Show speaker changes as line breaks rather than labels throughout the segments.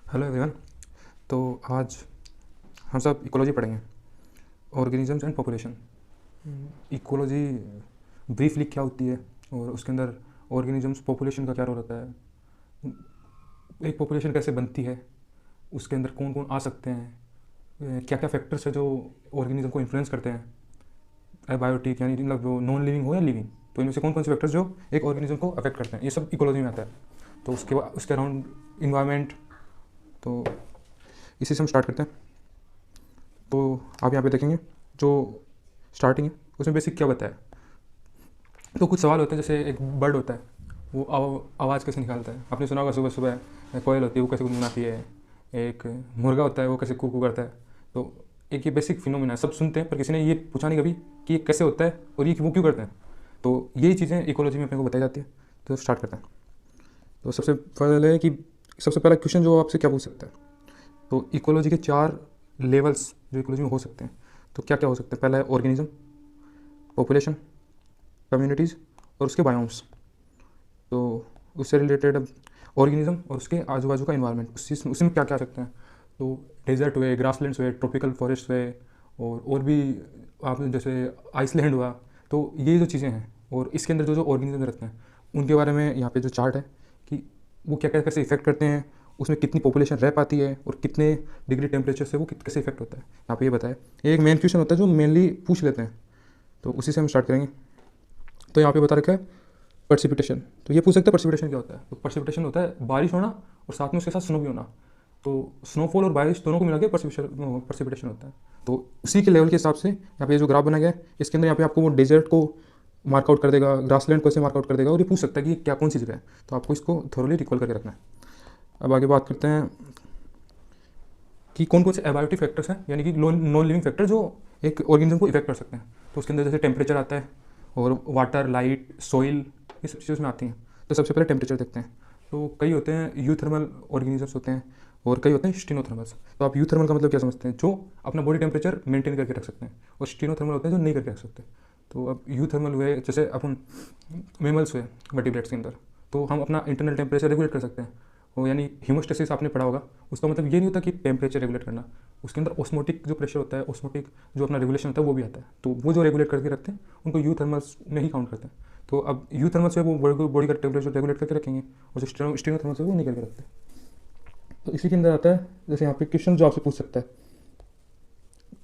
Hello everyone. तो आज हम सब इकोलॉजी पढ़ेंगे, organisms and population. Ecology briefly क्या होती है और उसके अंदर ऑर्गेनिजम्स पॉपुलेशन का क्या रोल होता है, एक पॉपुलेशन कैसे बनती है, उसके अंदर कौन कौन आ सकते हैं, क्या क्या फैक्टर्स है जो ऑर्गेनिज्म को इन्फ्लुएंस करते हैं, एबायोटिक यानी मतलब जो नॉन लिविंग हो या लिविंग, तो इनमें से कौन कौन से फैक्टर्स जो एक ऑर्गेनिज्म को अफेक्ट करते हैं, ये सब इकोलॉजी में आता है। तो उसके बाद उसके अराउंड इन्वायरमेंट, तो इसी से हम स्टार्ट करते हैं। तो आप यहाँ पे देखेंगे जो स्टार्टिंग है उसमें बेसिक क्या बताया। तो कुछ सवाल होते हैं, जैसे एक बर्ड होता है, वो आवाज़ कैसे निकालता है, आपने सुना होगा सुबह सुबह कोयल होती है वो कैसे गुनगुनाती है। एक मुर्गा होता है वो कैसे कू कू करता है। तो एक ये बेसिक फिनोमिना है, सब सुनते हैं पर किसी ने ये पूछा नहीं कभी कि ये कैसे होता है और ये वो क्यों करते हैं। तो यही चीज़ें इकोलॉजी में अपने को बताई जाती है। तो स्टार्ट करते हैं। तो सबसे पहला क्वेश्चन जो आपसे क्या पूछ सकता है, तो इकोलॉजी के 4 लेवल्स जो इकोलॉजी में हो सकते हैं। तो क्या क्या हो सकते हैं, पहला है ऑर्गेनिज्म, पॉपुलेशन, कम्युनिटीज़ और उसके बायोम्स। तो उससे रिलेटेड अब ऑर्गेनिज्म और उसके आजू बाजू का इन्वायरमेंट, उसमें क्या क्या आ सकते हैं। तो डेजर्ट हुए, ग्रासलैंड्स हुए, ट्रॉपिकल फॉरेस्ट हुए, और भी आप जैसे आइसलैंड हुआ। तो ये जो चीज़ें हैं और इसके अंदर जो जो ऑर्गेनिज्म रहते हैं उनके बारे में यहाँ पे जो चार्ट है कि वो क्या क्या कैसे इफेक्ट करते हैं, उसमें कितनी पॉपुलेशन रह पाती है और कितने डिग्री टेम्परेचर से वो कैसे इफेक्ट होता है, यहाँ पे ये बताया। एक मेन क्वेश्चन होता है जो मेनली पूछ लेते हैं, तो उसी से हम स्टार्ट करेंगे। तो यहाँ पे बता रखा है पर्सिपिटेशन। तो ये पूछ सकते हैं पर्सिपिटेशन क्या होता है। तो पर्सिपिटेशन होता है बारिश होना और साथ में उसके साथ स्नो भी होना। तो स्नोफॉल और बारिश दोनों को मिला के पर्सिपिटेशन होता है। तो उसी के लेवल के हिसाब से यहाँ पे जो ग्राफ बना गया है इसके अंदर यहाँ पे आपको वो डेजर्ट को मार्कआउट कर देगा, ग्रासलैंड को ऐसे मार्कआउट कर देगा और ये पूछ सकता है कि क्या कौन सी जगह है। तो आपको इसको थोरली रिकॉल करके रखना है। अब आगे बात करते हैं कि कौन कौन से एबायोटिक फैक्टर्स हैं, यानी कि नॉन लिविंग फैक्टर जो एक ऑर्गेनिज्म को इफेक्ट कर सकते हैं। तो उसके अंदर जैसे टेम्परेचर आता है और वाटर, लाइट, सॉइल, इस चीज़ में आती हैं। तो सबसे पहले टेम्परेचर देखते हैं। तो कई होते हैं यूथर्मल ऑर्गेनिजम्स होते हैं और कई होते हैं स्टीनोथर्मल्स। तो आप यूथर्मल का मतलब क्या समझते हैं, जो अपना बॉडी टेम्परेचर मेंटेन करके रख सकते हैं, और स्टीनोथर्मल होते हैं जो नहीं करके रख सकते। तो अब यूथर्मल हुए, जैसे अपन मेमल्स हुए वर्टिब्रेट्स के अंदर, तो हम अपना इंटरनल टेम्परेचर रेगुलेट कर सकते हैं। वो यानी हीमोस्टेसिस आपने पढ़ा होगा, उसका मतलब ये नहीं होता कि टेम्परेचर रेगुलेट करना, उसके अंदर ऑस्मोटिक जो प्रेशर होता है, ऑस्मोटिक जो अपना रेगुलेशन होता है वो भी आता है। तो वो जो रेगुलेट करके रखते हैं उनको यूथर्मल्स में ही काउंट करते हैं। तो अब यूथर्मल्स है वो बॉडी का टेम्परेचर रेगुलेट करके रखेंगे, और जो स्टीनोथर्मल्स है वो नहीं करके रखते। तो इसी के अंदर आता है, जैसे यहाँ पे क्वेश्चन जो आपसे पूछ सकता है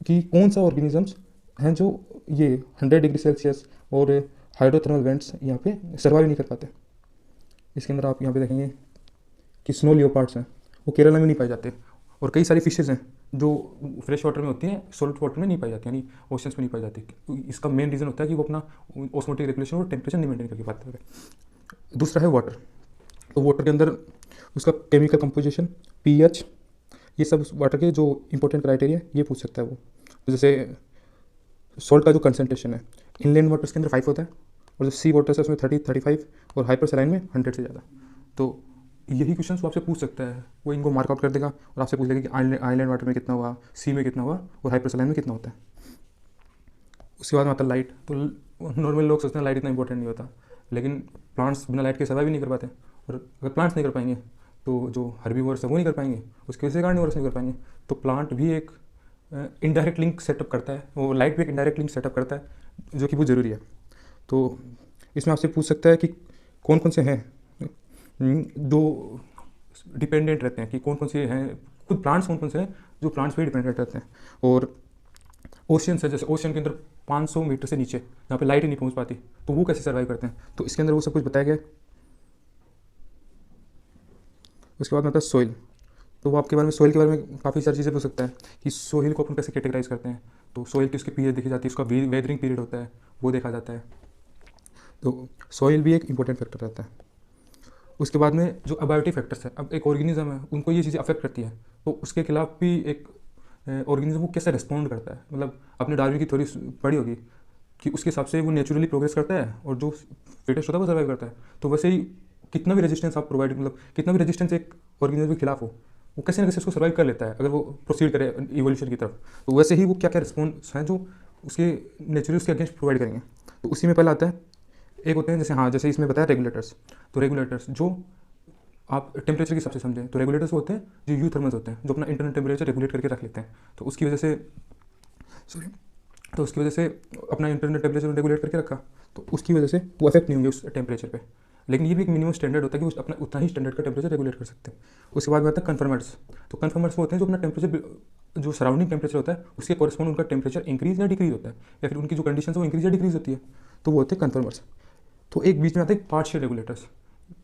कि कौन सा ऑर्गेनिजम्स हैं जो ये 100 डिग्री सेल्सियस और हाइड्रोथर्मल वेंट्स यहाँ पे सर्वाइव नहीं कर पाते। इसके अंदर आप यहाँ पे देखेंगे कि स्नो लियोपार्ड्स हैं, वो केरला में नहीं पाए जाते, और कई सारी फिशेज़ हैं जो फ्रेश वाटर में होती हैं, सॉल्ट वाटर में नहीं पाई जाती, यानी ओशंस में नहीं पाई जाती। तो इसका मेन रीज़न होता है कि वो अपना ऑस्मोटिक रेगुलेशन और टेम्परेचर नहीं मेंटेन करके पाते हैं। दूसरा है वाटर। तो वाटर के अंदर उसका केमिकल कंपोजिशन, पीएच, ये सब वाटर के जो इंपॉर्टेंट क्राइटेरिया ये पूछ सकता है वो। तो जैसे सॉल्ट का जो कंसनट्रेशन है, इनलैंड वाटर्स के अंदर 5 होता है, और जो सी वाटर्स है उसमें 30-35, और हाइपर सलाइन में 100 से ज़्यादा। तो यही क्वेश्चन वो आपसे पूछ सकता है, वो इनको मार्कआउट कर देगा और आपसे पूछ लेगा कि आइलैंड वाटर में कितना हुआ, सी में कितना हुआ, और हाइपर सलाइन में कितना होता है। उसके बाद में आता है लाइट। तो नॉर्मल लोग सोचते हैं लाइट इतना इंपॉर्टेंट नहीं होता, लेकिन प्लांट्स बिना लाइट के सर्वाइव भी नहीं कर पाते, और अगर प्लांट्स नहीं कर पाएंगे तो जो हर्बीवोर्स है वो नहीं कर पाएंगे, उसके वजह से कार्निवोर्स नहीं कर पाएंगे। तो प्लांट भी एक इनडायरेक्ट लिंक सेटअप करता है, वो लाइट भी एक इनडायरेक्ट लिंक सेटअप करता है जो कि बहुत ज़रूरी है। तो इसमें आपसे पूछ सकता है कि कौन कौन से हैं जो डिपेंडेंट रहते हैं, कि कौन कौन से हैं, खुद प्लांट्स कौन कौन से हैं जो प्लांट्स पे डिपेंडेंट रहते हैं। और ओशियन है, जैसे ओशियन के अंदर 500 मीटर से नीचे जहाँ पे लाइट ही नहीं पहुँच पाती, तो वो कैसे सर्वाइव करते हैं, तो इसके अंदर वो सब कुछ बताया गया है। उसके बाद में आता है सॉइल। तो वो आपके बारे में सॉइल के बारे में काफ़ी सारी चीज़ें पूछ सकता है कि सॉइल को अपन कैसे कैटेगराइज करते हैं। तो सॉइल की उसकी पीरियड देखी जाती है, उसका वेदरिंग पीरियड होता है वो देखा जाता है। तो सॉइल भी एक इंपॉर्टेंट फैक्टर रहता है। उसके बाद में जो अबायोटिक फैक्टर्स है, अब एक ऑर्गेनिज्म है उनको ये चीज़ें अफेक्ट करती है, तो उसके खिलाफ भी एक ऑर्गेनिज्म को कैसे रिस्पॉन्ड करता है। मतलब आपने डार्विन की थ्योरी पढ़ी होगी कि उसके हिसाब से वो नेचुरली प्रोग्रेस करता है और जो फिटेस्ट होता है वो सर्वाइव करता है। तो वैसे ही कितना भी रेजिस्टेंस आप प्रोवाइड, मतलब कितना भी रेजिस्टेंस एक ऑर्गेनिज्म के खिलाफ हो, वो कैसे ना कैसे उसको सर्वाइव कर लेता है अगर वो प्रोसीड करे इवोल्यूशन की तरफ। तो वैसे ही वो क्या क्या रिस्पॉन्स हैं जो उसके नेचुरली उसके अगेंस्ट प्रोवाइड करेंगे। तो उसी में पहला आता है, एक होते हैं जैसे, हाँ जैसे इसमें बताया रेगुलेटर्स। तो रेगुलेटर्स जो आप टेम्परेचर के हिसाब से समझें तो रेगुलेटर्स होते हैं जो यू थर्मल्स होते हैं, जो अपना इंटरनल टेम्परेचर रेगुलेट करके रख लेते हैं। तो उसकी वजह से सॉरी तो उसकी वजह से अपना इंटरनल टेम्परेचर रेगुलेट करके रखा, तो उसकी वजह से वो अफेक्ट नहीं होंगे उस टेम्परेचर पे। लेकिन ये भी एक मिनिमम स्टैंडर्ड होता है कि वो अपना उतना ही स्टैंडर्ड का टेम्परेचर रेगुलेट कर सकते हैं। उसके बाद में आता है कन्फर्मर्स। तो कन्फर्मर्स वो होते हैं जो अपना टेम्परेचर, जो सराउंडिंग टेम्परेचर होता है उसके कॉरस्पॉन्ड उनका टेम्परेचर इंक्रीज या डिक्रीज होता है, या फिर उनकी जो कंडीशन है वो इंक्रीज या डिक्रीज होती है, तो वो होते हैं कन्फर्मर्स। तो एक बीच में आता है पार्शियल रेगुलेटर्स।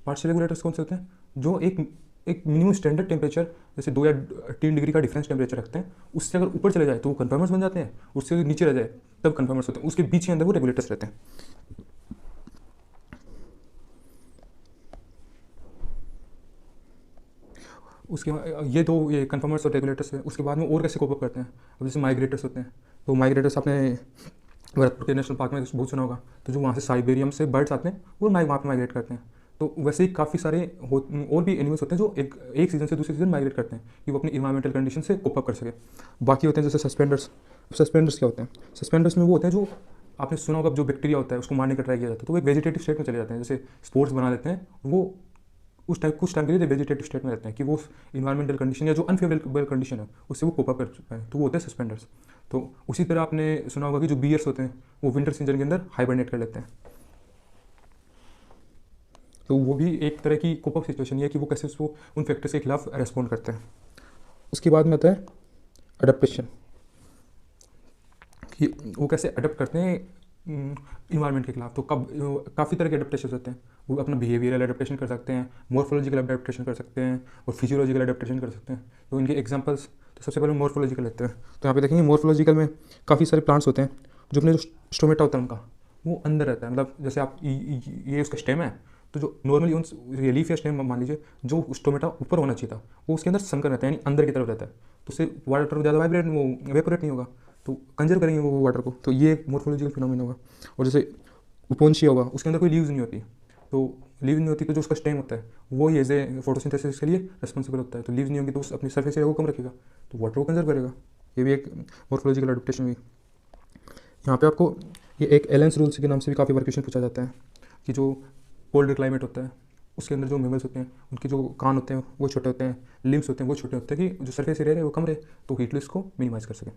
पार्शियल रेगुलेटर्स कौन से होते हैं? जो एक एक मिनिमम स्टैंडर्ड टेम्परेचर जैसे 2 या 3 डिग्री का डिफरेंस टेम्परेचर रखते हैं, उससे अगर ऊपर चले जाए तो वो कन्फर्मर्स बन जाते हैं, उससे नीचे रह जाए तब कन्फर्मर्स होते हैं, उसके बीच के अंदर वो रेगुलेटर्स रहते हैं। उसके ये दो ये कन्फर्मर्स और रेगुलेटर्स है। उसके बाद में और कैसे कोप अप करते हैं? अब जैसे माइग्रेटर्स होते हैं, तो माइग्रेटर्स आपने भरतपुर के नेशनल पार्क में बहुत सुना होगा, तो जो वहाँ से साइबेरियम से बर्ड्स आते हैं वो वहाँ पर माइग्रेट करते हैं। तो वैसे ही काफ़ी सारे और भी एनिमल्स होते हैं जो एक सीज़न से दूसरे सीज़न माइग्रेट करते हैं कि वो अपनी इन्वायरमेंटल कंडीशन से कोप अप कर सके। बाकी होते हैं जैसे सस्पेंडर्स। सस्पेंडर्स क्या होते हैं? सस्पेंडर्स में वो होते हैं जो आपने सुना होगा, जो बैक्टीरिया होता है उसको मारने का ट्राई किया जाता है, तो वो एक वेजिटेटिव स्टेट में चले जाते हैं, जैसे स्पोर्ट्स बना देते हैं, वो कुछ टाइम के लिए वेजिटेटिव स्टेट में रहते हैं कि वो इन्वायरमेंटल कंडीशन या जो अनफेवरेबल कंडीशन है उससे वो कोप अप कर चुका है, तो वो होते हैं सस्पेंडर्स। तो उसी तरह आपने सुना होगा कि जो बीयर्स होते हैं वो विंटर सीजन के अंदर हाइबरनेट कर लेते हैं, तो वो भी एक तरह की कोप अप सिचुएशन है कि वो कैसे उसको उन फैक्टर्स के खिलाफ रेस्पॉन्ड करते हैं। उसके बाद में आता है अडेप्टेशन, कि वो कैसे अडेप्ट करते हैं इन्वायरमेंट के खिलाफ। तो काफ़ी तरह के अडेप्टेशन होते हैं। वो अपना बिहेवियरल अडेप्टेशन कर सकते हैं, मॉर्फोलॉजिकल अडेप्टेशन कर सकते हैं और फिजियोलॉजिकल अडेप्टेशन कर सकते हैं। तो इनके एग्जांपल्स, तो सबसे पहले मॉर्फोलॉजिकल लेते हैं। तो यहाँ पे देखेंगे मॉर्फोलॉजिकल में काफ़ी सारे प्लांट्स होते हैं जो अपने जो स्टोमेटा होता है उनका वो अंदर रहता है, मतलब जैसे आप ये उसका स्टेम है, तो जो नॉर्मली उन ये लीफ या स्टेम मान लीजिए, जो स्टोमेटा ऊपर होना चाहिए था वो उसके अंदर संकर रहता है, यानी अंदर की तरफ रहता है, तो उससे वाटर ज़्यादा वाइब्रेट वो वेपोरेट नहीं होगा, तो कंजर्व करेंगे वो वाटर को। तो ये एक मॉर्फोलॉजिकल फिनोमिना होगा। और जैसे उपोन्शिया होगा, उसके अंदर कोई लीव्स नहीं होती, तो लीव नहीं होती तो जो उसका स्टेम होता है वो ही एज ए फोटोसिंथेसिस के लिए रिस्पॉन्सिबल होता है, तो लीव्स नहीं होंगी तो उस अपनी सर्फेस एरिया को कम रखेगा, तो वाटर को कंजर्व करेगा। ये भी एक मॉर्फोलॉजिकल एडेप्टेशन हुई। यहाँ पे आपको ये एक एलेंस रूल्स के नाम से भी काफ़ी बार क्वेश्चन पूछा जाता है कि जो कोल्ड क्लाइमेट होता है उसके अंदर जो मेमल्स होते हैं उनके जो कान होते हैं वो छोटे होते हैं, लिम्स होते हैं वो छोटे होते हैं कि जो सरफेस एरिया है वो कम रहे, तो हीट लॉस को मिनिमाइज़ कर सके।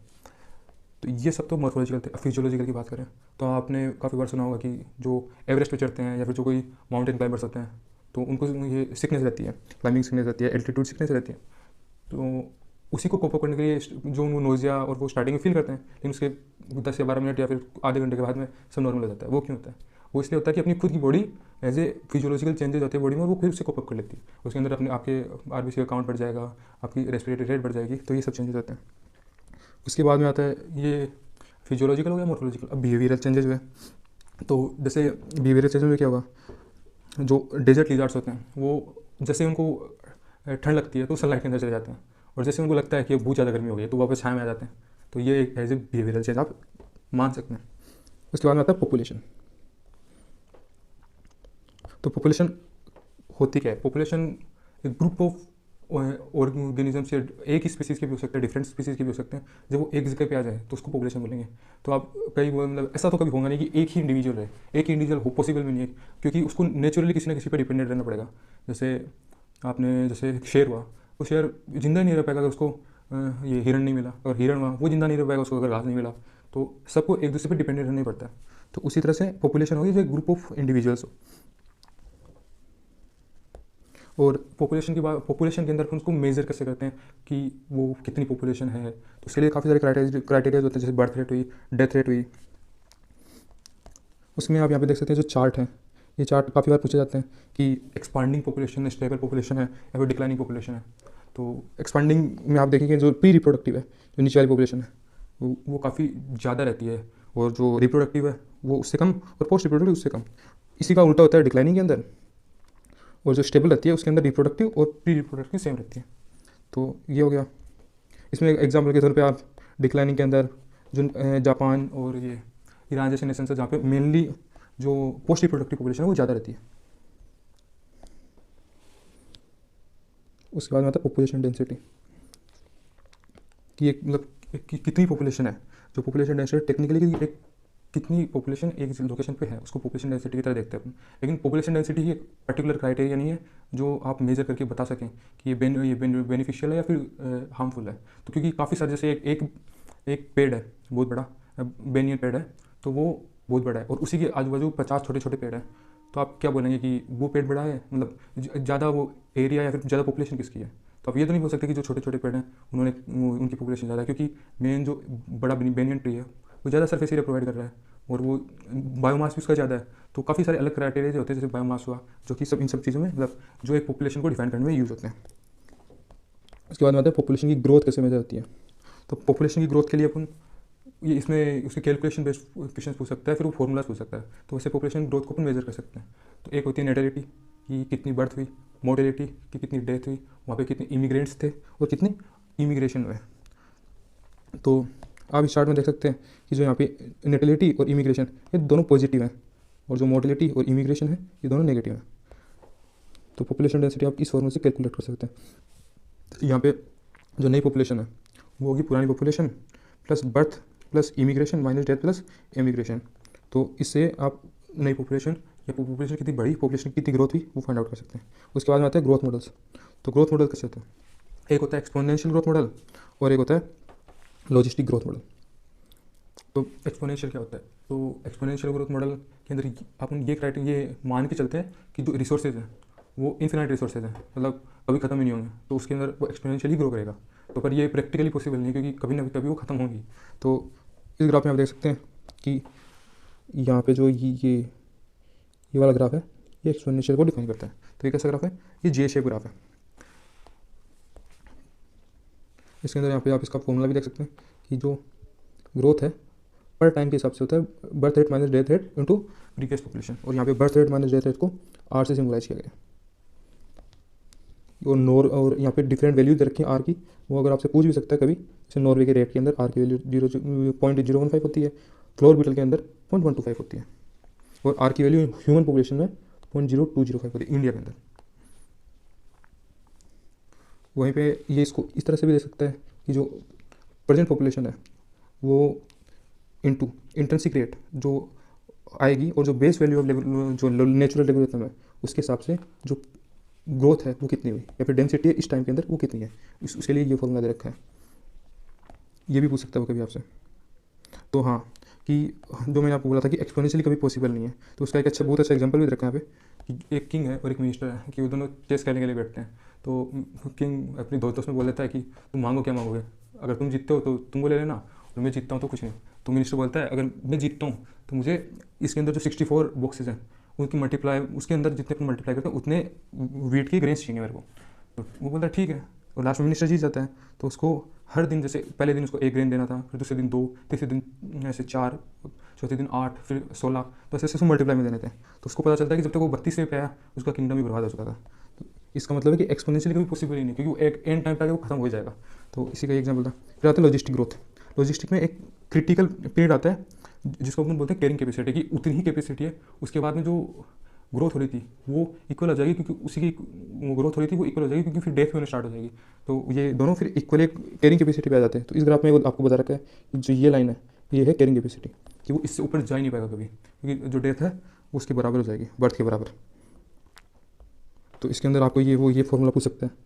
तो ये सब तो मॉर्फोलॉजिकल थे। फिजियोलॉजिकल की बात करें तो आपने काफ़ी बार सुना होगा कि जो एवरेस्ट पे चढ़ते हैं या फिर जो कोई माउंटेन क्लाइंबर्स होते हैं तो उनको ये सिकनेस रहती है, क्लाइंबिंग सिकनेस रहती है, एल्टीट्यूड सिकनेस रहती है, तो उसी को कोप अप करने के लिए जो वो नोजिया और वो स्टार्टिंग में फील करते हैं, लेकिन उसके 10 या 12 मिनट या फिर आधे घंटे के बाद में सब नॉर्मल हो जाता है। वो क्यों होता है? वो इसलिए होता है कि अपनी खुद की body age a physiological changes होते हैं बॉडी में और वो फिर उससे कोप अप कर लेती है, उसके अंदर अपने आपके आरबीसी का काउंट बढ़ जाएगा, आपकी रेस्पिरेटरी रेट बढ़ जाएगी, तो ये सब चेंजेस होते हैं। उसके बाद में आता है ये फिजियोलॉजिकल हो गया, मॉर्फोलॉजिकल। अब बिहेवियरल चेंजेस हुए, तो जैसे बिहेवियरल चेंजेस में क्या होगा, जो डेजर्ट लिजार्ड्स होते हैं वो जैसे उनको ठंड लगती है तो सनलाइट के अंदर चले जाते हैं, और जैसे उनको लगता है कि बहुत ज़्यादा गर्मी हो गई तो वापस छाया में आ जाते हैं, तो ये एक एज ए बिहेवियरल चेंज आप मान सकते हैं। उसके बाद में आता है पॉपुलेशन। तो पॉपुलेशन होती क्या है? पॉपुलेशन एक ग्रुप ऑफ ऑर्गेनिज्म से, एक ही स्पीसीज़ के भी हो सकते हैं, डिफरेंट स्पीसीज़ के भी हो सकते हैं, जब वो एक जगह पे आ जाए तो उसको पॉपुलेशन बोलेंगे। तो आप कई मतलब ऐसा तो कभी होगा नहीं कि एक ही इंडिविजुअल है, एक ही इंडिविजुअल हो पॉसिबल भी नहीं है, क्योंकि उसको नेचुरली किसी ना किसी पर डिपेंडेंट रहना पड़ेगा। जैसे आपने जैसे एक शेर हुआ, वो शेर जिंदा नहीं रह पाएगा अगर उसको ये हिरण नहीं मिला, और हिरण हुआ वो जिंदा नहीं रह पाएगा उसको अगर घास नहीं मिला, तो सबको एक दूसरे पर डिपेंडेंट रहना ही पड़ता है। तो उसी तरह से पॉपुलेशन होगी जो एक ग्रुप ऑफ इंडिविजुअल्स हो, और पॉपुलेशन की बात, पॉपुलेशन के अंदर हम उसको मेजर कैसे करते हैं कि वो कितनी पॉपुलेशन है, तो उसके लिए काफ़ी सारे क्राइटेरियाज होते हैं, जैसे बर्थ रेट हुई, डेथ रेट हुई। उसमें आप यहाँ पे देख सकते हैं जो चार्ट है, ये चार्ट काफ़ी बार पूछे जाते हैं कि एक्सपांडिंग पॉपुलेशन है, स्टेबल पॉपुलेशन है या फिर डिक्लाइनिंग पॉपुलेशन है। तो एक्सपांडिंग में आप देखेंगे जो प्री रिप्रोडक्टिव है, जो नीचे वाली पॉपुलेशन है वो काफ़ी ज़्यादा रहती है, और जो रिप्रोडक्टिव है वो उससे कम, और पोस्ट रिप्रोडक्टिव उससे कम। इसी का उल्टा होता है डिक्लाइनिंग के अंदर, और जो स्टेबल रहती है उसके अंदर रिप्रोडक्टिव और प्री रिप्रोडक्टिव सेम रहती है। तो ये हो गया। इसमें एग्जाम्पल के तौर पे आप डिक्लाइनिंग के अंदर जो जापान और ये ईरान जैसे नेशन है जहाँ पे मेनली जो पोस्ट रिप्रोडक्टिव पॉपुलेशन है वो ज़्यादा रहती है। उसके बाद में आता है पॉपुलेशन डेंसिटी, कि एक मतलब कितनी पॉपुलेशन है। जो पॉपुलेशन डेंसिटी टेक्निकली एक कितनी पॉपुलेशन एक लोकेशन पे है, उसको पॉपुलेशन डेंसिटी की तरह देखते हैं अपन। लेकिन पॉपुलेशन डेंसिटी ही एक पर्टिकुलर क्राइटेरिया नहीं है जो आप मेजर करके बता सकें कि ये बेनिफिशियल है या फिर हार्मफुल है। तो क्योंकि काफ़ी सारे, जैसे एक पेड़ है बहुत बड़ा, बेनियन पेड़ है, तो वो बहुत बड़ा है और उसी के आजू बाजू 50 छोटे छोटे पेड़ हैं, तो आप क्या बोलेंगे कि वो पेड़ बड़ा है, मतलब ज़्यादा वो एरिया या फिर ज़्यादा पॉपुलेशन किसकी है? तो आप ये तो नहीं बोल सकते कि जो छोटे छोटे पेड़ हैं उनकी पॉपुलेशन ज़्यादा है, क्योंकि मेन जो बड़ा बेनियन ट्री है वो ज़्यादा सरफेस एरिया प्रोवाइड कर रहा है और वो बायोमास भी उसका ज़्यादा है। तो काफ़ी सारे अलग क्राइटेरिया जो होते हैं, जैसे बायोमास हुआ, जो कि इन सब चीज़ों में मतलब जो एक पॉपुलेशन को डिफाइन करने में यूज़ होते हैं। उसके बाद में आता है पॉपुलेशन की ग्रोथ कैसे मेजर होती है। तो पॉपुलेशन की ग्रोथ के लिए अपन ये इसमें उसके कैलकुलेशन बेस्ड क्वेश्चन पूछ सकता है, फिर वो फॉर्मूलाज पूछ सकता है। तो वैसे पॉपुलेशन ग्रोथ को अपन मेजर कर सकते हैं। तो एक होती है नेटेलिटी की कितनी बर्थ हुई, मोर्टेलिटी की कितनी डेथ हुई, वहाँ पे कितने इमिग्रेंट्स थे और कितनी इमिग्रेशन हुए। तो आप इस चार्ट में देख सकते हैं कि जो यहाँ पे नेटेलिटी और इमिग्रेशन ये दोनों पॉजिटिव हैं और जो मोर्टेलिटी और इमिग्रेशन है ये दोनों नेगेटिव हैं। तो पॉपुलेशन डेंसिटी आप इस फॉर्मूले से कैलकुलेट कर सकते हैं। यहाँ पे जो नई पॉपुलेशन है वो होगी पुरानी population plus birth plus immigration minus death plus immigration. तो इससे आप नई पॉपुलेशन या पॉपुलेशन कितनी बड़ी, पॉपुलेशन कितनी ग्रोथ हुई वो फाइंड आउट कर सकते हैं। उसके बाद में आते हैं ग्रोथ मॉडल्स। तो ग्रोथ मॉडल कैसे होते हैं? एक होता है एक्सपोनेंशियल ग्रोथ मॉडल और एक होता है लॉजिस्टिक ग्रोथ मॉडल। तो एक्सपोनेंशियल क्या होता है? तो एक्सपोनेंशियल ग्रोथ मॉडल के अंदर अपन ये मान के चलते हैं कि जो रिसोर्सेज हैं वो इन्फिनाइट रिसोर्सेज हैं, मतलब कभी ख़त्म ही नहीं होंगे, तो उसके अंदर वो एक्सपोनेंशियली ग्रो करेगा। तो पर ये प्रैक्टिकली पॉसिबल नहीं है, क्योंकि कभी ना कभी वो ख़त्म होंगी। तो इस ग्राफ में आप देख सकते हैं कि यहाँ पे जो ये वाला ग्राफ है ये एक्सपोनेंशियल को डिफाइन करता है। तो ये कैसा ग्राफ है? ये जे शेप ग्राफ है। इसके अंदर यहाँ पे आप इसका फॉर्मूला भी देख सकते हैं कि जो ग्रोथ है पर टाइम के हिसाब से होता है birth rate minus death rate into previous population. और यहाँ पे birth rate minus death rate को आर से सिम्बलाइज किया गया और यहाँ पे डिफरेंट वैल्यू दे रखी है आर की। वो अगर आपसे पूछ भी सकता है कभी, जैसे नॉर्वे के रेट के अंदर आर की वैल्यू 0.015 होती है, फ्लोर बीटल के अंदर 0.125 होती है और आर की वैल्यू ह्यूमन पॉपुलेशन में 0.0205 होती है इंडिया के अंदर। वहीं पे ये इसको इस तरह से भी दे सकता है कि जो प्रेजेंट पॉपुलेशन है वो इंटू इंट्रिंसिक रेट जो आएगी और जो बेस वैल्यू ऑफ लेवल जो नेचुरल लेवल है उसके हिसाब से जो ग्रोथ है वो कितनी हुई या फिर डेंसिटी है इस टाइम के अंदर वो कितनी है, उसके लिए ये फॉर्मूला दे रखा है। ये भी पूछ सकता है वो कभी आपसे। तो हाँ, कि जो मैंने आपको बोला था कि एक्सपोनेंशियली कभी पॉसिबल नहीं है, तो उसका एक बहुत अच्छा एग्जांपल भी रखा है यहाँ पे कि एक किंग है और एक मिनिस्टर है कि वो दोनों चेस खेलने के लिए बैठते हैं। तो किंग अपने दोस्त में बोल देता है कि तुम मांगो क्या मांगोगे, अगर तुम जीतते हो तो तुम वो ले लेना और मैं जीतता हूँ तो कुछ नहीं। तो मिनिस्टर बोलता है अगर मैं जीतता हूँ तो मुझे इसके अंदर जो 64 बॉक्सेज हैं उनकी मल्टीप्लाई, उसके अंदर जितने अपन मल्टीप्लाई करते हैं उतने वीट की ग्रेन्स चाहिए मेरे को। तो वो बोलता है ठीक है, और लास्ट में मिनिस्टर जीत जाता है। तो उसको हर दिन, जैसे पहले दिन उसको 1 ग्रेन देना था, फिर दूसरे दिन 2, तीसरे दिन ऐसे 4, चौथे दिन 8, फिर 16, तो ऐसे उसको मल्टीप्लाई में देने थे। तो उसको पता चलता है कि जब तक वो 32 पे आया उसका किंगडम भी बर्बाद हो चुका था। तो इसका मतलब है कि एक्सपोनेंशियली कभी पॉसिबल ही नहीं, क्योंकि वो एक एंड टाइम पे आके वो खत्म हो जाएगा। तो इसी का एग्जाम्पल था। फिर आता है लॉजिस्टिक ग्रोथ। लॉजिस्टिक में एक क्रिटिकल पीरियड आता है जिसको अपन बोलते हैं कैरिंग कैपेसिटी, की उतनी ही कैपेसिटी है उसके बाद में जो ग्रोथ हो रही थी वो इक्वल हो जाएगी, क्योंकि उसी की ग्रोथ हो रही थी वो इक्वल हो जाएगी, क्योंकि फिर डेथ होने स्टार्ट हो जाएगी। तो ये दोनों फिर इक्वल कैरिंग कैपेसिटी पे आ जाते हैं। तो इस ग्राफ में आपको बता रखा है कि जो ये लाइन है ये है कैरिंग कैपेसिटी, कि वो इससे ऊपर जा ही नहीं पाएगा कभी, क्योंकि जो डेथ है वो उसके बराबर हो जाएगी, बर्थ के बराबर। तो इसके अंदर आपको ये फॉर्मूला पूछ सकते हैं।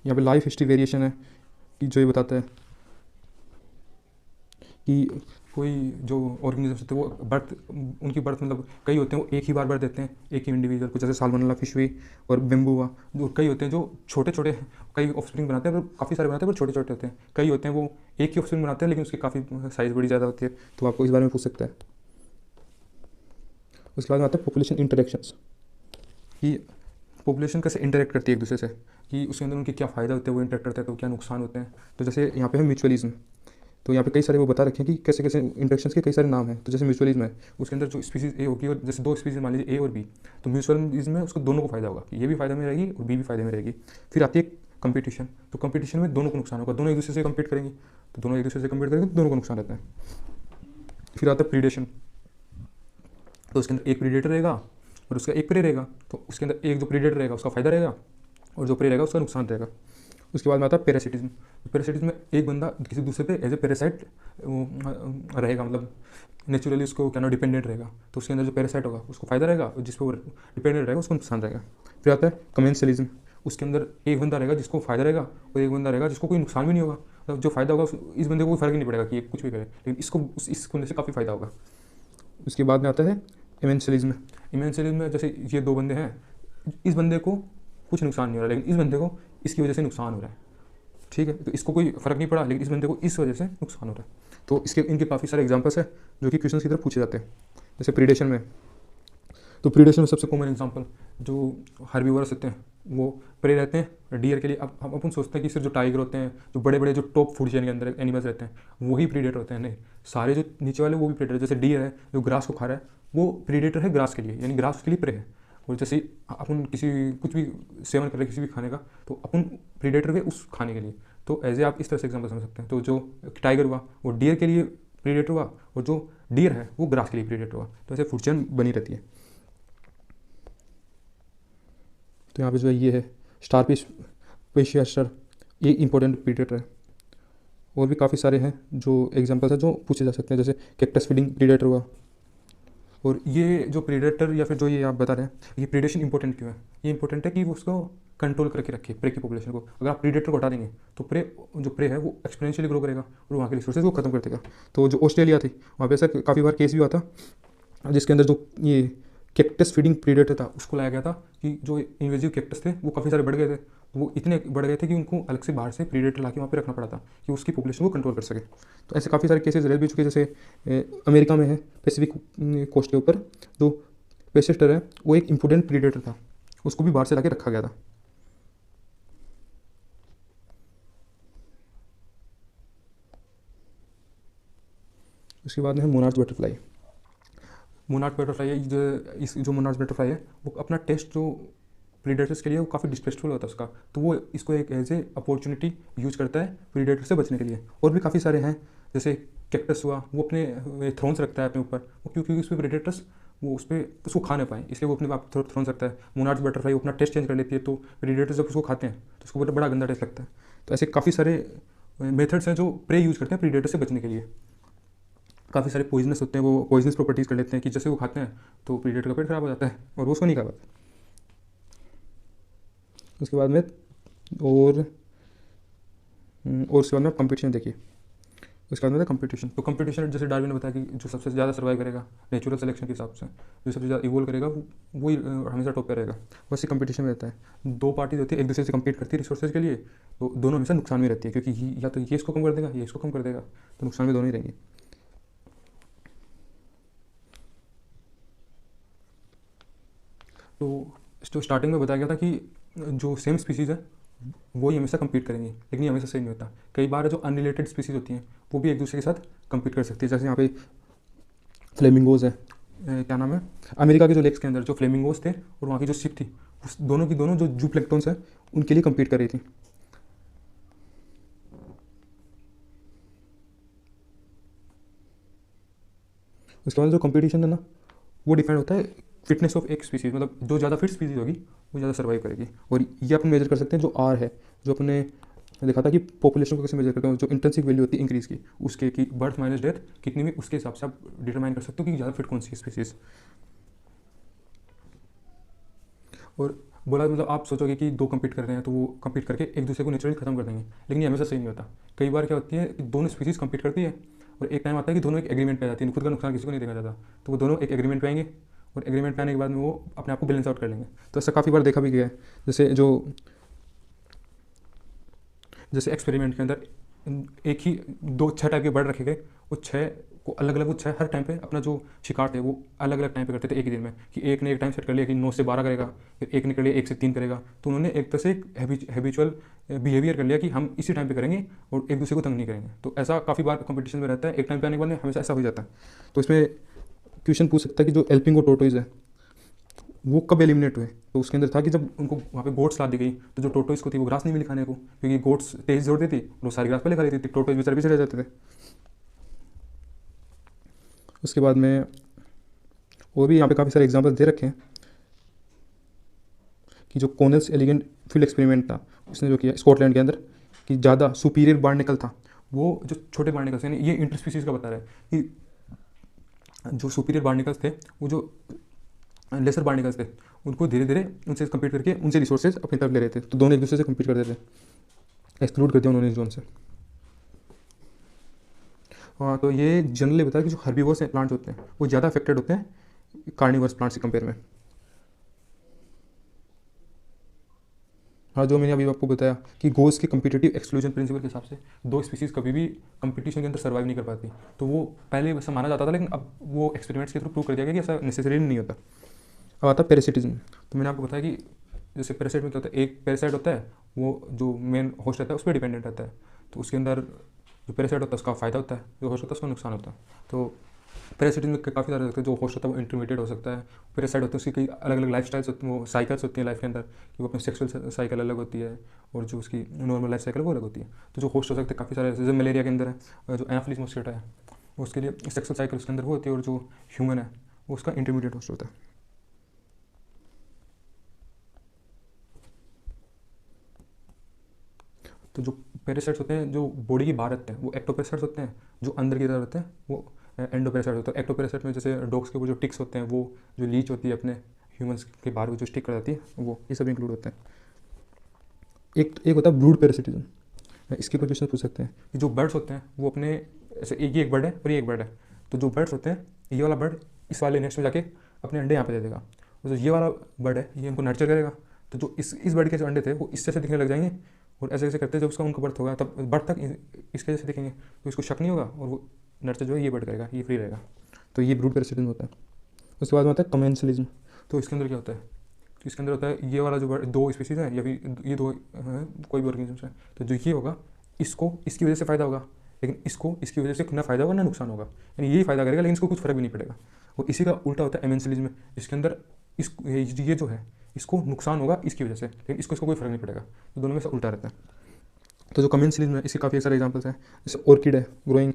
यहाँ पे लाइफ हिस्ट्री वेरिएशन है कि जो ये बताता है कि कोई जो ऑर्गेनिजम्स होते हैं वो उनकी बर्थ मतलब कई होते हैं वो एक ही बार बर्थ देते हैं, एक ही इंडिविजुअल को, जैसे साल्मोनेला फिश हुई और बेम्बू हुआ। जो कई होते हैं जो छोटे छोटे कई ऑफस्प्रिंग बनाते हैं, पर काफ़ी सारे बनाते हैं पर छोटे छोटे होते हैं। कई होते हैं वो एक ही ऑफस्प्रिंग बनाते हैं लेकिन उसकी काफ़ी साइज़ बड़ी ज़्यादा होती है। तो आपको इस बारे में पूछ सकता है। उसके बाद में आता है पॉपुलेशन इंटरेक्शंस, कि पॉपुलेशन कैसे इंटरेक्ट करती है एक दूसरे से, कि उसके अंदर उनके क्या फ़ायदा होते हैं वो इंटरेक्ट करते हैं, तो क्या नुकसान होते हैं। तो जैसे यहाँ पे है म्यूचुअलिज्म। तो यहाँ पे कई सारे वो बता रखे हैं कि कैसे कैसे इंटरेक्शंस के कई सारे नाम हैं। तो जैसे म्यूचुअलिज्म है उसके अंदर जो स्पीसीज ए होगी और जैसे 2 स्पीसीज मान लीजिए ए और बी, तो म्यूचुअलिज्म में उसको दोनों को फायदा होगा, कि ये भी फायदा में रहेगी और बी भी फायदे में रहेगी। फिर आती है कंपटीशन। तो कंपटीशन में दोनों को नुकसान होगा, दोनों एक दूसरे से कम्पीट करेंगे, तो दोनों एक दूसरे से कम्पीट करेंगे तो दोनों को नुकसान रहता है। फिर आता है प्रीडेशन। तो उसके अंदर एक प्रीडेटर रहेगा और उसका एक प्रे रहेगा, तो उसके अंदर एक जो प्रीडेटर रहेगा उसका फायदा रहेगा और जो प्रे रहेगा उसका नुकसान रहेगा। उसके बाद में आता है पैरासिटिज्म। पैरासिटिज्म में एक बंदा किसी दूसरे पे एज ए पैरासाइट रहेगा, मतलब नेचुरली उसको क्या ना डिपेंडेंट रहेगा, तो उसके अंदर जो पैरासाइट होगा उसको फायदा रहेगा और जिस पे वो डिपेंडेंट रहेगा उसको नुकसान रहेगा। फिर आता है कमेंसलिज्म। उसके अंदर एक बंदा रहेगा जिसको फायदा रहेगा और एक बंदा रहेगा जिसको कोई नुकसान भी नहीं होगा, मतलब जो फायदा होगा इस बंदे को कोई फर्क ही नहीं पड़ेगा कि ये कुछ भी करे, लेकिन इसको होने से काफ़ी फायदा होगा। उसके बाद में आता है इमेंशलिज्म। इमेंशलिज्म में जैसे ये दो बंदे हैं, इस बंदे को कुछ नुकसान नहीं हो रहा, लेकिन इस बंदे को इसकी वजह से नुकसान हो रहा है, ठीक है, तो इसको कोई फ़र्क नहीं पड़ा, लेकिन इस बंदे को इस वजह से नुकसान हो रहा है। तो इनके काफ़ी सारे एग्जांपल्स हैं जो कि क्वेश्चन की तरफ पूछे जाते हैं। जैसे प्रीडेशन में, तो प्रीडेशन में सबसे कॉमन एग्जांपल जो हर्बीवोरस होते हैं वो प्रे रहते हैं डियर के लिए। अब हम अपन सोचते हैं कि सिर्फ जो टाइगर होते हैं, जो बड़े बड़े जो टॉप फूड चेन के अंदर एनिमल्स रहते हैं वही प्रीडेटर होते हैं, नहीं, सारे जो नीचे वाले वो भी प्रीडेटर। जैसे डियर है जो ग्रास को खा रहा है वो प्रीडेटर है ग्रास के लिए, यानी ग्रास के लिए प्रे है। और जैसे अपन कुछ भी सेवन कर रहे हैं किसी भी खाने का, तो अपन प्रीडेटर हुए उस खाने के लिए। तो एज ए आप इस तरह से एग्जाम्पल समझ सकते हैं। तो जो टाइगर हुआ वो डियर के लिए प्रीडेटर हुआ और जो डियर है वो ग्रास के लिए प्रीडेटर हुआ, तो ऐसे फूड चेन बनी रहती है। तो यहाँ पे जो है ये है स्टारफिश पेशियास्टर, ये इंपॉर्टेंट प्रीडेटर है। और भी काफ़ी सारे हैं जो एग्जांपल्स हैं जो पूछे जा सकते हैं, जैसे कैक्टस फीडिंग प्रीडेटर हुआ। और ये जो प्रीडेटर या फिर जो ये आप बता रहे हैं, ये प्रीडेशन इंपॉर्टेंट क्यों है? ये इंपॉर्टेंट है कि वो उसको कंट्रोल करके रखे प्रे की पॉपुलेशन को। अगर आप प्रीडेटर को हटा देंगे तो प्रे है वो एक्सपोनेंशियली ग्रो करेगा और वहाँ के रिसोर्सेज को खत्म कर देगा। तो जो ऑस्ट्रेलिया थी वहाँ पे ऐसा काफ़ी बार केस भी हुआ था जिसके अंदर जो ये कैक्टस फीडिंग प्रीडेटर था उसको लाया गया था कि जो इन्वेजिव कैक्टस थे वो काफ़ी सारे बढ़ गए थे, तो वो इतने बढ़ गए थे कि उनको अलग से बाहर से प्रीडेटर ला के वहाँ पे रखना पड़ा था कि उसकी पॉपुलेशन को कंट्रोल कर सके। तो ऐसे काफ़ी सारे केसेस रह भी चुके, जैसे अमेरिका में है पैसिफिक कोस्ट के ऊपर जो पेसिस्टर है वो एक इम्पोर्टेंट प्रीडेटर था, उसको भी बाहर से ला के रखा गया था। उसके बाद में है मोनार्च बटरफ्लाई। मोनार्च बटरफ्लाई जो मोनार्च बटरफ्लाई है वो अपना टेस्ट जो प्रीडेटर्स के लिए वो काफ़ी डिस्ट्रेसफुल होता है उसका, तो वो इसको एक एज ए अपॉर्चुनिटी यूज करता है प्रीडेटर से बचने के लिए। और भी काफ़ी सारे हैं, जैसे कैक्टस हुआ वो अपने थ्रोन्स रखता है अपने ऊपर, वो क्योंकि उस पर प्रीडेटर्स वो उसको खा नहीं पाए इसलिए वो अपने आप थ्रोन्स रखता है। मोनार्च बटरफ्लाई वो अपना टेस्ट चेंज कर लेती है, तो प्रीडेटर्स जब उसको खाते हैं तो उसको बड़ा गंदा टेस्ट लगता है। तो ऐसे काफ़ी सारे मेथड्स हैं जो प्रे यूज़ करते हैं प्रीडेटर से बचने के लिए। काफ़ी सारे पॉइजनस होते हैं, वो पॉइजनस प्रॉपर्टीज़ कर लेते हैं कि जैसे वो खाते हैं तो प्रीडेटर का पेट खराब हो जाता है और वो उसको नहीं खा पाते। उसके बाद में उसके बाद में कंपटीशन देखिए। उसके बाद में कंपटीशन, तो कंपटीशन जैसे डार्विन ने बताया कि जो सबसे ज़्यादा सर्वाइव करेगा नेचुरल सिलेक्शन के हिसाब से, जो सबसे ज़्यादा इवोल्व करेगा वो हमेशा टॉप पे रहेगा। वैसे कंपटीशन में रहता है, दो पार्टीज होती है एक दूसरे से कम्पीट करती है रिसोर्सेज के लिए, तो दोनों हमेशा नुकसान में रहती है क्योंकि या तो ये इसको कम कर देगा ये इसको कम कर देगा, तो नुकसान में दोनों ही रहेंगे। तो स्टार्टिंग में बताया गया था कि जो सेम स्पीसीज़ है वो ही हमेशा कम्पीट करेंगे, लेकिन ये हमेशा सही नहीं होता। कई बार जो अनरिलेटेड स्पीसीज़ होती हैं वो भी एक दूसरे के साथ कम्पीट कर सकती है। जैसे यहाँ पे फ्लेमिंगोज है, क्या नाम है, अमेरिका के जो लेक्स के अंदर जो फ्लेमिंगोज थे और वहाँ की जो शिप थी उस दोनों की दोनों जो जू प्लैंक्टन्स है उनके लिए कम्पीट कर रही थी। उसके बाद जो कंपटीशन है ना वो डिपेंड होता है फिटनेस ऑफ एक स्पीसीज़, मतलब जो ज़्यादा फिट स्पीसीज़ होगी वो ज़्यादा सर्वाइव करेगी। और ये अपन मेजर कर सकते हैं जो आर है, जो अपने देखा था कि पॉपुलेशन को कैसे मेजर करते हैं, जो इंट्रिंसिक वैल्यू होती है इंक्रीज़ की उसके कि बर्थ माइनस डेथ कितनी भी, उसके हिसाब से आप डिटरमाइन कर सकते हो कि ज़्यादा फिट कौन सी स्पीसीज़। और बोला मतलब आप सोचोगे कि दो कम्पीट कर रहे हैं तो वो कम्पीट करके एक दूसरे को नेचुरली खत्म कर देंगे, लेकिन ये हमेशा सही नहीं होता। कई बार क्या होती है कि दोनों स्पीसीज़ कम्पीट करती है और एक टाइम आता है कि दोनों एक एग्रीमेंट पे आ जाती है, खुद का नुकसान किसी को नहीं देखा जाता, तो वो दोनों एक एग्रीमेंट पे आएंगे और एग्रीमेंट पे आने के बाद में वो अपने आप को बैलेंस आउट कर लेंगे। तो ऐसा काफ़ी बार देखा भी गया है, जैसे एक्सपेरिमेंट के अंदर एक ही 6 टाइप के बर्ड रखे गए, वो 6 को अलग अलग वो 6 हर टाइम पे अपना जो शिकार थे वो अलग अलग टाइम पे करते थे एक ही दिन में, कि एक ने एक टाइम सेट कर लिया कि 9 से 12 करेगा, फिर एक ने कर लिया 1 से 3 करेगा, तो उन्होंने एक तरह से एक हैबिचुअल बिहेवियर कर लिया कि हम इसी टाइम पे करेंगे और एक दूसरे को तंग नहीं करेंगे। तो ऐसा काफ़ी बार कंपटीशन में रहता है, एक टाइम पे आने के बाद में हमेशा ऐसा हो जाता है। तो इसमें क्वेश्चन पूछ सकता है कि जो एल्पिंगो टोटोइज है वो कब एलिमिनेट हुए, तो उसके अंदर था कि जब उनको वहाँ पे गोट्स ला दी गई तो जो टोटोइज को थी वो ग्रास नहीं मिली खाने को, क्योंकि गोट्स तेज जोड़ती थी वो सारी ग्रास पहले खा लेती थी, टोटोइज बेचारे पीछे रह जाते थे। उसके बाद में और भी यहाँ पे काफ़ी सारे एग्जांपल्स दे रखे हैं कि जो कॉर्नेल्स एलिगेंट फील्ड एक्सपेरिमेंट था उसने जो किया स्कॉटलैंड के अंदर, कि ज़्यादा सुपीरियर बार्निकल था, वो जो छोटे बार्निकल्स यानी ये इंटरस्पीसीज का बता रहा है कि जो सुपीरियर बार्निकल्स थे वो जो लेसर बार्निकल्स थे उनको धीरे धीरे उनसे कम्पीट करके उनसे रिसोर्सेज अपनी तरफ ले रहे थे, तो दोनों एक दूसरे से कम्पीट करते थे, एक्सक्लूड कर दिया उन्होंने जोन से। हाँ, तो ये जनरली बताया कि जो हर्बीवर्स प्लांट्स होते हैं वो ज़्यादा अफेक्टेड होते हैं कार्निवर्स प्लांट्स से कंपेयर में। हाँ, जो मैंने अभी आपको बताया कि गोल्स के कम्पिटिटिव एक्सक्लूजन प्रिंसिपल के हिसाब से दो स्पीसीज़ कभी भी कंपटीशन के अंदर सर्वाइव नहीं कर पाती, तो वो पहले वैसा माना जाता था, लेकिन अब वो एक्सपेरिमेंट्स के थ्रू प्रूव कर दिया गया कि ऐसा नेसेसरी नहीं होता। अब आता है पैरासिटिज्म। तो मैंने आपको बताया कि जैसे पैरासाइट में क्या होता है, एक पैरासाइट होता है वो जो मेन होस्ट रहता है उस पर डिपेंडेंट रहता है, तो उसके अंदर जो पैरासाइट होता है उसका फ़ायदा होता है, जो होस्ट होता है उसका नुकसान होता है। तो पैरासिटिज्म में काफ़ी सारे होते हैं, जो होस्ट होता है वो इंटरमीडिएट हो सकता है, पैरासाइट होते हैं उसकी कई अलग अलग लाइफ स्टाइल्स होती हैं, वो साइकिल्स होती हैं लाइफ के अंदर, कि वो अपनी सेक्सुअल साइकिल अलग होती है और जो उसकी नॉर्मल लाइफ साइकिल वो अलग होती है। तो जो होस्ट हो सकते हैं काफ़ी सारे, जैसे मलेरिया के अंदर है जो एनाफिलिस मॉस्किटो है, उसके लिए सेक्सुअल साइकिल उसके अंदर वो होती है, और जो ह्यूमन है वो उसका इंटरमीडिएट होस्ट होता है। तो जो पैरासाइट्स होते हैं जो बॉडी के बाहर रहते हैं वो एक्टोपैरासाइट्स होते हैं, जो अंदर की तरफ रहते हैं वो एंडोपैरासाइट होता है। एक्टोपैरासाइट में जैसे डॉग्स के वो जो टिक्स होते हैं, वो जो लीच होती है अपने ह्यूमंस के बाहर वो जो स्टिक कर जाती है, वो ये सब इंक्लूड होता है। एक होता है ब्रूड पैरासिटिज्म। इसके ऊपर क्वेश्चन पूछ सकते हैं कि जो बर्ड्स होते हैं वो अपने ऐसे एक बर्ड है और ये एक बर्ड है, तो जो बर्ड्स होते हैं ये वाला बर्ड इस वाले नेक्स्ट में जाके अपने अंडे यहाँ पे दे देगा, और जो ये वाला बर्ड है ये इनको नर्चर करेगा, तो जो इस बर्ड के जो अंडे थे वो इससे दिखने लग जाएंगे, और ऐसे ऐसे करते जब उसका उनका बर्थ होगा तब बर्थ तक इसके जैसे दिखेंगे, तो इसको शक नहीं होगा और वो नर्चर जो है ये बर्ड करेगा, ये फ्री रहेगा। तो ये ब्रूड पैरासिटिज्म होता है। उसके बाद में आता है कमेंसलिज्म। तो इसके अंदर क्या होता है, तो इसके अंदर होता है ये वाला जो बर्ड, दो स्पीसीज हैं या फिर ये दो कोई भी ऑर्गेनिज्म है, तो जो ये होगा इसको इसकी वजह से फ़ायदा होगा, लेकिन इसको इसकी वजह से ना फ़ायदा होगा ना नुकसान होगा, यानी यही फ़ायदा करेगा लेकिन इसको कुछ फ़र्क भी नहीं पड़ेगा। और इसी का उल्टा होता है एमेंसलिज्म। इसके अंदर ये जो है इसको नुकसान होगा इसकी वजह से, लेकिन इसको कोई फ़र्क नहीं पड़ेगा, तो दोनों में से उल्टा रहता है। तो जो कमेंसलिज्म है इसके काफ़ी सारे एग्जांपल्स हैं, जैसे ऑर्किड है ग्रोइंग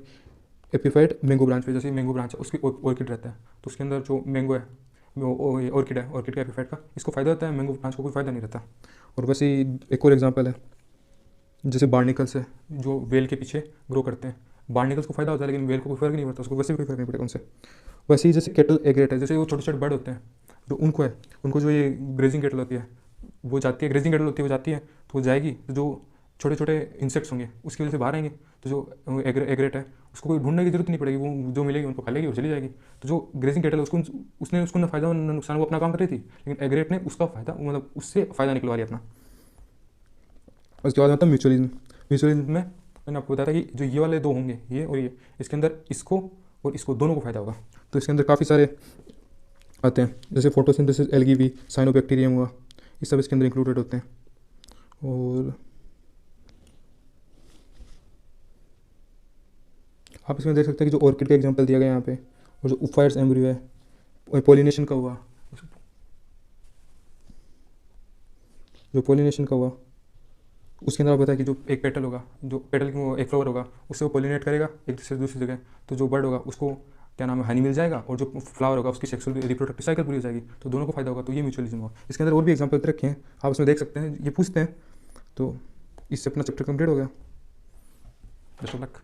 एपिफाइट मैंगो ब्रांच पे, जैसे मैंगो ब्रांच है उसकी ऑर्किड रहता है, तो उसके अंदर जो मैंगो है वो ऑर्किड है, ऑर्किड का एपिफाइट का इसको फ़ायदा होता है, मैंगो ब्रांच को कोई फ़ायदा नहीं रहता। और वैसे ही एक और एग्जांपल है जैसे बार्निकल्स है जो वेल के पीछे ग्रो करते हैं, बार्निकल्स को फ़ायदा होता है लेकिन वेल को कोई फ़र्क नहीं पड़ता, उसको वैसे भी कोई फ़र्क नहीं पड़ेगा उनसे। वैसे ही जैसे कैटल एग्रेट है, जैसे वो छोटे छोटे बर्ड होते हैं जो उनको है, उनको जो ये ग्रेजिंग कैटल होती है वो जाती है, ग्रेजिंग कैटल होती है वो जाती है, तो वो जाएगी, तो जो छोटे छोटे इंसेक्ट्स होंगे उसकी वजह से बाहर आएंगे, तो जो एग्रेट है उसको कोई ढूंढने की जरूरत नहीं पड़ेगी, वो जो मिलेगी उनको खा लेगी और चली जाएगी। तो जो ग्रेजिंग कैटल उसने उसको ना फायदा ना नुकसान, वो अपना काम कर रही थी, लेकिन एग्रेट ने उसका फ़ायदा मतलब उससे फ़ायदा निकलवा लिया अपना। उसके बाद मतलब म्यूचुअलिज्म। म्यूचुअलिज्म में मैंने आपको बताया था कि जो ये वाले दो होंगे ये और ये, इसके अंदर इसको और इसको दोनों को फ़ायदा होगा, तो इसके अंदर काफ़ी सारे आते हैं, जैसे फोटोसिंथेसिस, एल्गी वी, साइनोबैक्टीरियम हुआ, ये सब इसके अंदर इंक्लूडेड होते हैं। और आप इसमें देख सकते हैं कि जो ऑर्किड का एग्जांपल दिया गया यहाँ पे, और जो उफायर्स एम्ब्रियो है और पोलिनेशन का हुआ, जो पोलिनेशन का हुआ उसके अंदर आप बताया कि जो एक पेटल होगा, जो पेटल की वो एक फ्लावर होगा उससे वो पोलिनेट करेगा एक से दूसरी जगह, तो जो बर्ड होगा उसको क्या नाम है हनी मिल जाएगा, और जो फ्लावर होगा उसकी सेक्सुअल रिप्रोडक्टिव साइकिल पूरी हो जाएगी, तो दोनों को फायदा होगा, तो ये म्यूचुअलिज्म होगा। इसके अंदर और भी एग्जांपल रखे हैं, आप उसमें देख सकते हैं, ये पूछते हैं, तो इससे अपना चैप्टर कंप्लीट हो गया। Best of luck.